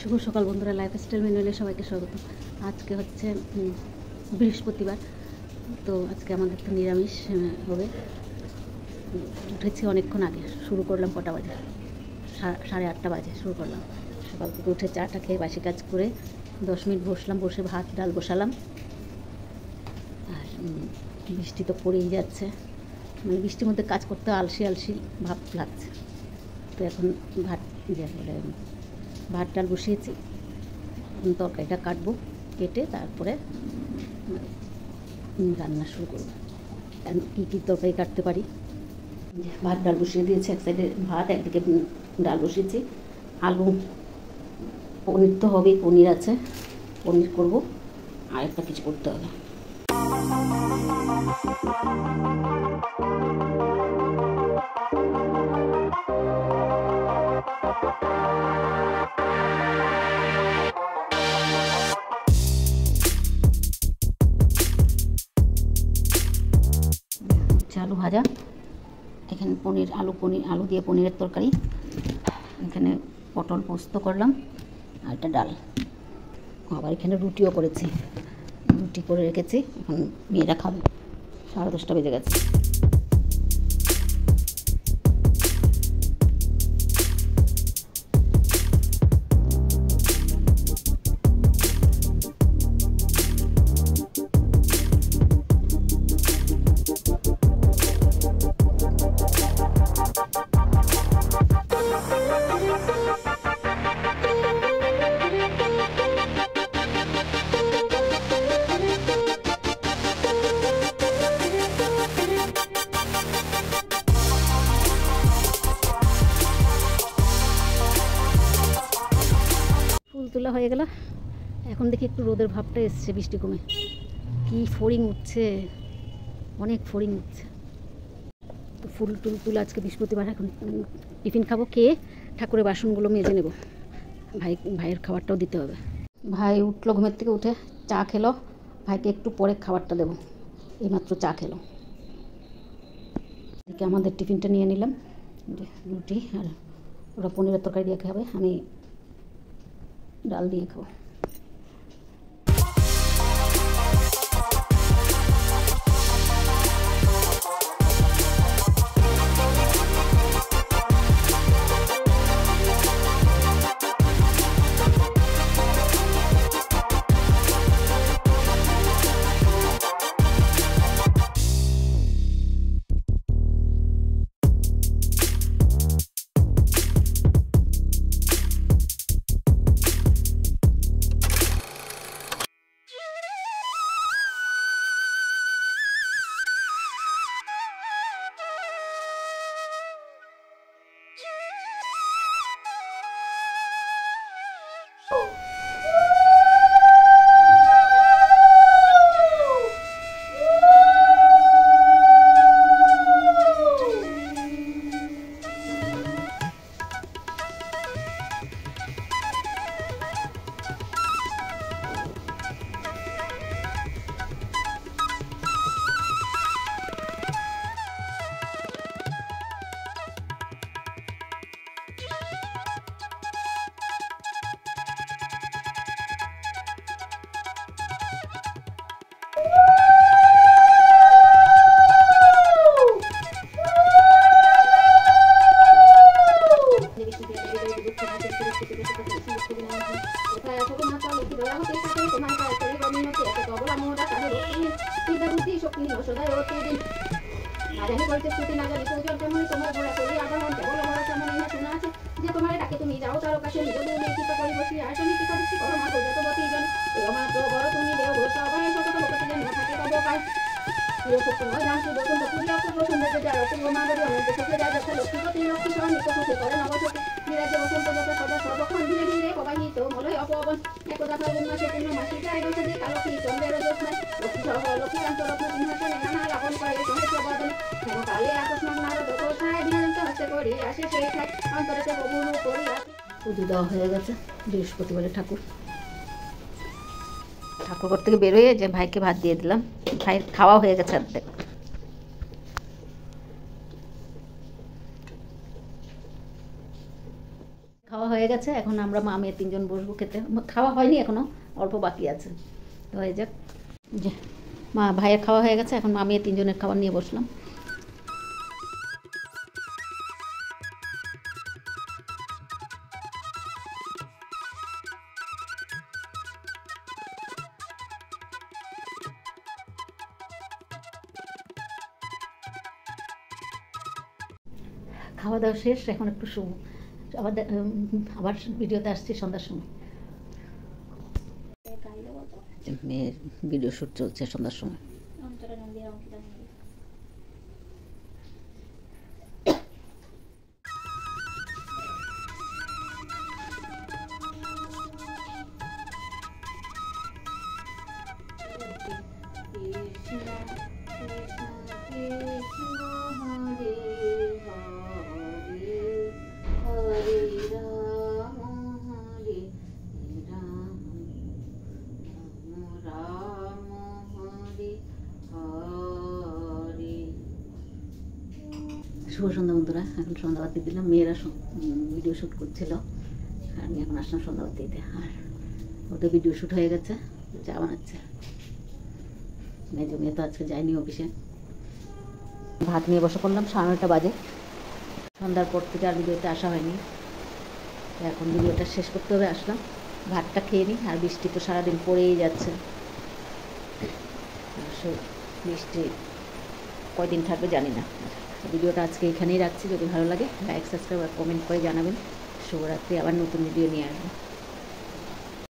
শুভ সকাল বন্ধুরা, লাইফস্টাইল ম্যানুয়ালে সবাইকে স্বাগত। আজকে হচ্ছে বৃহস্পতিবার, তো আজকে আমাদের তো নিরামিষ হবে। উঠেছি অনেকক্ষণ আগে, শুরু করলাম কটা বাজে, 8:30 বাজে শুরু করলাম। সকাল থেকে উঠে চাটা খেয়ে বাসি কাজ করে 10 মিনিট বসলাম, বসে ভাত ডাল বসালাম। আর বৃষ্টি তো পড়েই যাচ্ছে, মানে বৃষ্টির মধ্যে কাজ করতে আলসি আলসি ভাব লাগছে। তো এখন ভাত ডাল বসিয়েছি, তরকারিটা কাটবো, কেটে তারপরে রান্না শুরু করবো। কী কী তরকারি কাটতে পারি। ভাত ডাল বসিয়ে দিয়েছি, এক সাইডে ভাত, একদিকে ডাল বসিয়েছি। আলু পনির তো হবেই, পনির আছে, পনির করবো, আর একটা কিছু করতে হবে। আলু ভাজা, এখানে আলু দিয়ে পনিরের তরকারি, এখানে পটল পোস্ত করলাম, আর একটা ডাল। আবার এখানে রুটিও করেছি, রুটি করে রেখেছি, এখন মেয়েরা খাবে। 10:30 বেজে গেছে। তোলা হয়ে গেল, এখন দেখি একটু রোদের ভাবটা এসছে, বৃষ্টি কমে। কি ফড়িং উঠছে, অনেক ফড়িং উঠছে। তো ফুল টুল তুলে আজকে বৃহস্পতিবার, এখন টিফিন খাবো, খেয়ে ঠাকুরের বাসনগুলো মেজে নেব। ভাইয়ের খাবারটাও দিতে হবে। ভাই উঠলো ঘুমের থেকে, উঠে চা খেলো, ভাইকে একটু পরে খাবারটা দেবো। এইমাত্র চা খেলো। এদিকে আমাদের টিফিনটা নিয়ে নিলাম, রুটি, আর ওরা পনিরের তরকারি দিয়ে খাবে, আমি ডাল দিয়ে খাবো। পুজো দেওয়া হয়ে গেছে, বৃহস্পতিবারে ঠাকুর ঘর থেকে বেরোয় যে ভাইকে ভাত দিয়ে দিলাম। ভাইয়ের খাওয়া হয়ে গেছে অর্ধেক। খাওয়া হয়ে গেছে, এখন আমরা মা মেয়ে 3 জন বসবো খেতে। খাওয়া হয়নি এখনও, অল্প বাকি আছে। তো হয়ে যাক, যে মা ভাইয়ের খাওয়া হয়ে গেছে, এখন মা মেয়ে 3 জনের খাবার নিয়ে বসলাম। খাওয়া দাওয়া শেষ, এখন একটু আবার ভিডিওতে আসছি সন্ধ্যার সময়। মেয়ের ভিডিও শ্যুট চলছে সন্ধ্যার সময়। শুভ সন্ধ্যা বন্ধুরা, এখন সন্ধ্যাবাতি দিলাম। মেয়েরা ভিডিও শ্যুট করছিল, আর আমি এখন আসলাম সন্ধ্যাবাতি দিতে। আর ওদের ভিডিও শ্যুট হয়ে গেছে, চা বানাচ্ছে। মেয়ে তো আজকে যায়নি অফিসে। ভাত নিয়ে বসে পড়লাম, 9:30 বাজে। সন্ধ্যার পর থেকে আর ভিডিওতে আসা হয়নি, এখন ভিডিওটা শেষ করতে হবে। আসলাম, ভাতটা খেয়ে নিই। আর বৃষ্টি তো সারাদিন পড়েই যাচ্ছে, বৃষ্টি কয়দিন থাকবে জানি না। ভিডিওটা আজকে এখানেই রাখছি। যদি ভালো লাগে লাইক, সাবস্ক্রাইব আর কমেন্ট করে জানাবেন। শুভরাত্রি, আবার নতুন ভিডিও নিয়ে আসবো।